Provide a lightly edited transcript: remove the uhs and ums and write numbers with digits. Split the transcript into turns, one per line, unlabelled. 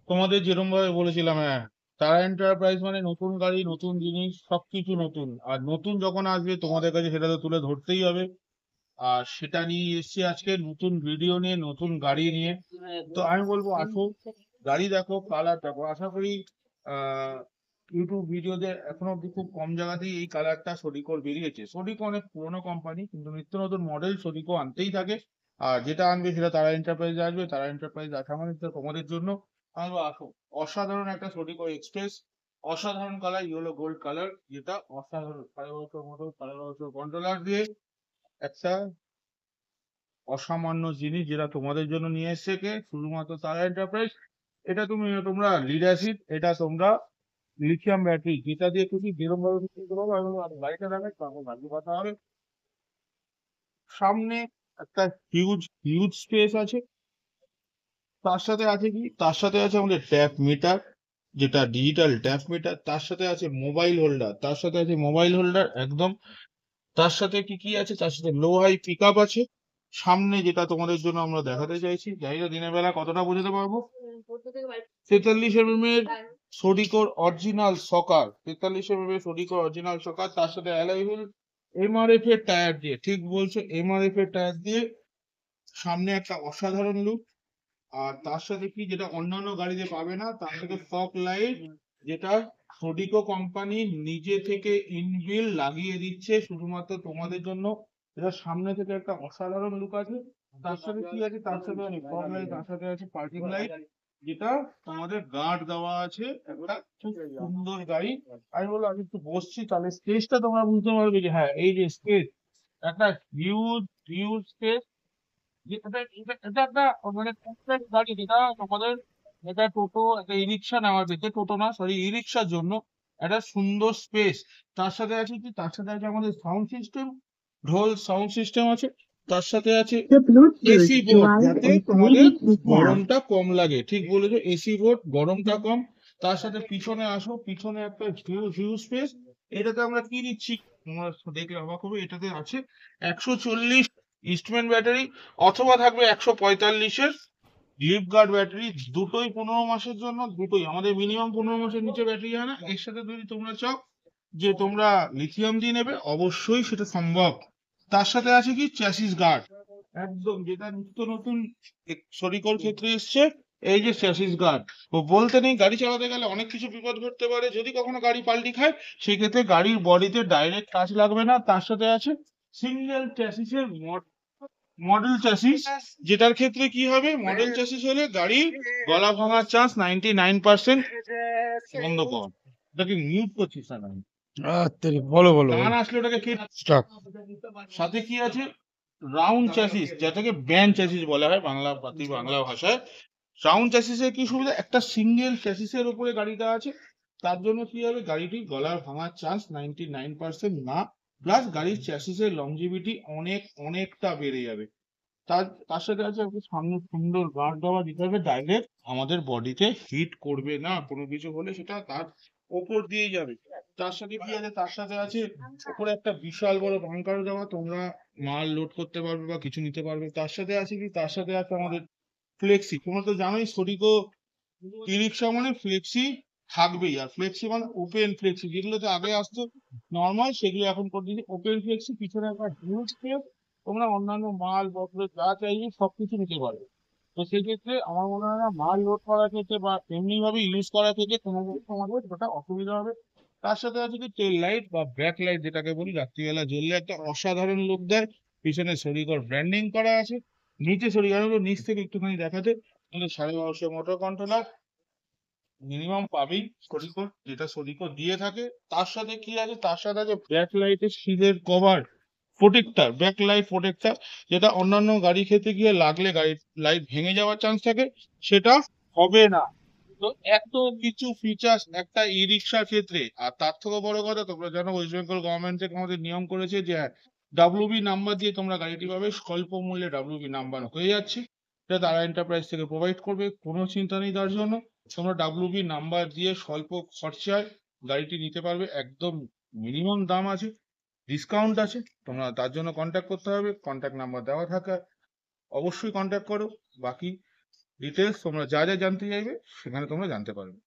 তোমাদের যেরকম ভাবে বলেছিলাম, হ্যাঁ, তারা এন্টারপ্রাইজ মানে নতুন গাড়ি, নতুন জিনিস, সবকিছু নতুন। আর নতুন যখন আসবে তোমাদের কাছে সেটা তো তুলে ধরতেই হবে। আর সেটা নিয়ে এসেছি আজকে নতুন ভিডিও নিয়ে, নতুন গাড়ি নিয়ে। তো আমি বলবো আসো, গাড়ি দেখো, কালার দেখো। আশা করি আহ ইউটিউব ভিডিওতে এখনো অব্দি খুব কম জায়গাতেই এই কালারটা সোডিকোর বেরিয়েছে। সোডিকো অনেক পুরোনো কোম্পানি, কিন্তু নিত্য নতুন মডেল সোডিকো আনতেই থাকে। আর যেটা আনবে সেটা তারা এন্টারপ্রাইজে আসবে। তারা এন্টারপ্রাইজ আসা মানে তো তোমাদের জন্য। আমি বলবো আসো, অসাধারণ একটা সোডিকো এক্সপ্রেস, অসাধারণ কালার, ইয়েলো গোল্ড কালার, যেটা অসাধারণ 5.5 বছর মতো 5.5 বছর কন্ট্রোলার দিয়ে একটা অসামান্য জিনিস যেটা তোমাদের জন্য নিয়ে এসেছে কে, শুধুমাত্র তারা এন্টারপ্রাইজ। এটা তোমরা লিড অ্যাসিড, এটা তোমরা লিথিয়াম ব্যাটারি, যেটা দিয়ে তুমি যেরকম ভাবে খুশি করতে পারো। এবং আর গাড়িটা দেখে তখন ভাগ্য কথা হবে। সামনে একটা হিউজ হিউজ স্পেস আছে। তার সাথে আছে কি, তার সাথে আছে আমাদের ট্যাপ মিটার, যেটা ডিজিটাল ট্যাপ মিটার। তার সাথে আছে মোবাইল হোল্ডার, তার সাথে আছে মোবাইল হোল্ডার একদম। তার সাথে কি কি আছে, তার সাথে লো হাই পিক আপ আছে। সামনে যেটা তোমাদের জন্য আমরা দেখাতে চাইছি, জানি না দিনের বেলা কতটা বোঝাতে পারবো, 43 এর সোডিকোর অরিজিনাল সকার, 43 এর সোডিকোর অরিজিনাল সকার। তার সাথে অ্যালয় হুইল, এমআরএফ এর টায়ার দিয়ে, ঠিক বলছো, এমআরএফ এর টায়ার দিয়ে। সামনে একটা অসাধারণ লুক। আর তার সাথে কি, যেটা অন্যান্য গাড়িতে পাবে না, তার সাথে ফগ লাইট, যেটা সোডিকো কোম্পানি নিজে থেকে ইনবিল্ড লাগিয়ে দিচ্ছে শুধুমাত্র তোমাদের জন্য। এটা সামনে থেকে একটা অসাধারণ লুক আছে। তার সাথে কি আছে, তার সাথে আছে ফগ লাইট, তার সাথে আছে পার্কিং লাইট, যেটা তোমাদের গার্ড দেওয়া আছে। একটা খুব সুন্দর গাড়ি। আমি বলবো আমি একটু বসছি, তাহলে স্পেসটা তোমরা বুঝতে পারবে যে হ্যাঁ, এই যে স্পেস, একটা হিউজ হিউজ স্পেস। এটা একটা মানে কমপ্লেক্স গাড়ি, যেটা তোমাদের, এটা টোটো, একটা ই রিক্সা নেওয়ার ক্ষেত্রে, টোটো না সরি, ই রিক্সার জন্য একটা সুন্দর স্পেস। তার সাথে আছে কি, তার সাথে আছে আমাদের সাউন্ড সিস্টেম, ঢোল সাউন্ড সিস্টেম আছে। তার সাথে আছে
The Bluetooth
AC
you
board,
are
যাতে
is
তোমাদের
ready to pair.
গরমটা কম লাগে। ঠিক বলেছো, এসি বোর্ড, গরমটা কম। তার সাথে পিছনে আসো, পিছনে একটা হিউজ হিউজ স্পেস। এটাতে আমরা কি দিচ্ছি, তোমরা দেখলে অবাক হবে। এটাতে আছে 140 ইস্টম্যান ব্যাটারি, অথবা থাকবে 145-এর লিফ গার্ড ব্যাটারি। দুটোই 15 মাসের জন্য, দুটোই আমাদের মিনিমাম 15 মাসের নিচে ব্যাটারি হয় না। এর সাথে যদি তোমরা চাও যে তোমরা লিথিয়াম দিয়ে নেবে, অবশ্যই সেটা সম্ভব। তার সাথে আছে কি, চ্যাসিস গার্ড, একদম যেটা নিত্য নতুন সরিকল ক্ষেত্রে এসছে। এই যে চ্যাসিস গার্ড, ও বলতে নেই, গাড়ি চালাতে গেলে অনেক কিছু বিপদ ঘটতে পারে। যদি কখনো গাড়ি পাল্টি খায়, সেক্ষেত্রে গাড়ির বডিতে ডাইরেক্ট টাচ লাগবে না। তার সাথে আছে সিঙ্গেল চ্যাসিসের মডেল চ্যাসিস, যেটার ক্ষেত্রে কি হবে, মডেল চ্যাসিস হলে গাড়ির গলা ভাঙার চান্স 99%। বন্ধ কর, ওটাকে মিউট করছিস না কেন?
বলো বলো
গান
বলো।
আসলে ওটাকে কে?
স্টার্ট।
সাথে কি আছে, রাউন্ড চ্যাসিস, যেটাকে ব্যান্ড চ্যাসিস বলা হয় বাংলা বাংলা ভাষায়। রাউন্ড চ্যাসিসের কি সুবিধা, একটা সিঙ্গেল চ্যাসিসের উপরে গাড়িটা আছে। তার জন্য কি হবে, গাড়িটি গলার ভাঙার চান্স 99% না। প্লাস গাড়ির চ্যাসিসের লংজিভিটি অনেকটা বেড়ে যাবে। তার তার সাথে আছে একটা সামনে সুন্দর গার্ড দেওয়া, দিতে হবে ডাইরেক্ট আমাদের বডিতে হিট করবে না। কোনো কিছু হলে সেটা তার ওপর দিয়ে যাবে। তার সাথে কি আছে, তার সাথে আছে উপরে একটা বিশাল বড় বাংকার দেওয়া, তোমরা মাল লোড করতে পারবে বা কিছু নিতে পারবে। তার সাথে আছে কি, তার সাথে আছে আমাদের ফ্লেক্সি। তোমরা তো জানোই সোডিকো ই রিক্সা মানে ফ্লেক্সি থাকবেই। আর ফ্লেক্সি মানে ওপেন ফ্লেক্সি, যেগুলো তো আগে আসতো নর্মাল, সেগুলো এখন করে দিয়েছে ওপেন ফ্লেক্সি। পিছনে একটা হিউজ স্পেস, তোমরা অন্যান্য মাল পত্র যা চাইবে সবকিছু নিতে পারবে। তো সেক্ষেত্রে আমার মনে হয় না মাল লোড করার ক্ষেত্রে বা এমনি ভাবে ইউজ করার ক্ষেত্রে তোমাদের ওটা অসুবিধা হবে। তার সাথে আছে কি, টেল লাইট বা ব্যাক লাইট, যেটাকে বলি, রাত্রিবেলা জ্বললে একটা অসাধারণ লুক দেয়। পিছনে সরিকর ব্র্যান্ডিং করা আছে। নিচে সরিকর নিচ থেকে একটুখানি দেখাতে, আমাদের 12.5 মোটর কন্ট্রোলার মিনিমাম পাবেই সোডিকো, যেটা সোডিকো দিয়ে থাকে। তার সাথে কি আছে, তার সাথে আছে ব্যাক লাইটের শিটের cover protector, back light protector, যেটা অন্যান্য গাড়ি ক্ষেত্রে গিয়ে লাগলে গাড়ির লাইট ভেঙে যাওয়ার চান্স থাকে, সেটা হবে না। তো এত কিছু ফিচার্স একটা ই রিক্সার ক্ষেত্রে। আর তার থেকে বড় কথা, তোমরা জানো ওয়েস্ট বেঙ্গল গভর্নমেন্ট থেকে আমাদের নিয়ম করেছে যে ডাব্লিউবি নাম্বার দিয়ে তোমরা গাড়িটি পাবে, স্বল্প মূল্যে ডাব্লিউবি নাম্বার হয়ে যাচ্ছে। এটা তারা এন্টারপ্রাইজ থেকে প্রোভাইড করবে, কোনো চিন্তা নেই তার জন্য। তোমরা ডাব্লিউবি নাম্বার দিয়ে স্বল্প খরচায় গাড়িটি নিতে পারবে, একদম মিনিমাম দাম আছে, ডিসকাউন্ট আছে। তোমরা তার জন্য কন্ট্যাক্ট করতে হবে, কন্ট্যাক্ট নাম্বার দেওয়া থাকে, অবশ্যই কন্ট্যাক্ট করো। বাকি ডিটেলস তোমরা যা যা জানতে চাইবে সেখানে তোমরা জানতে পারবে।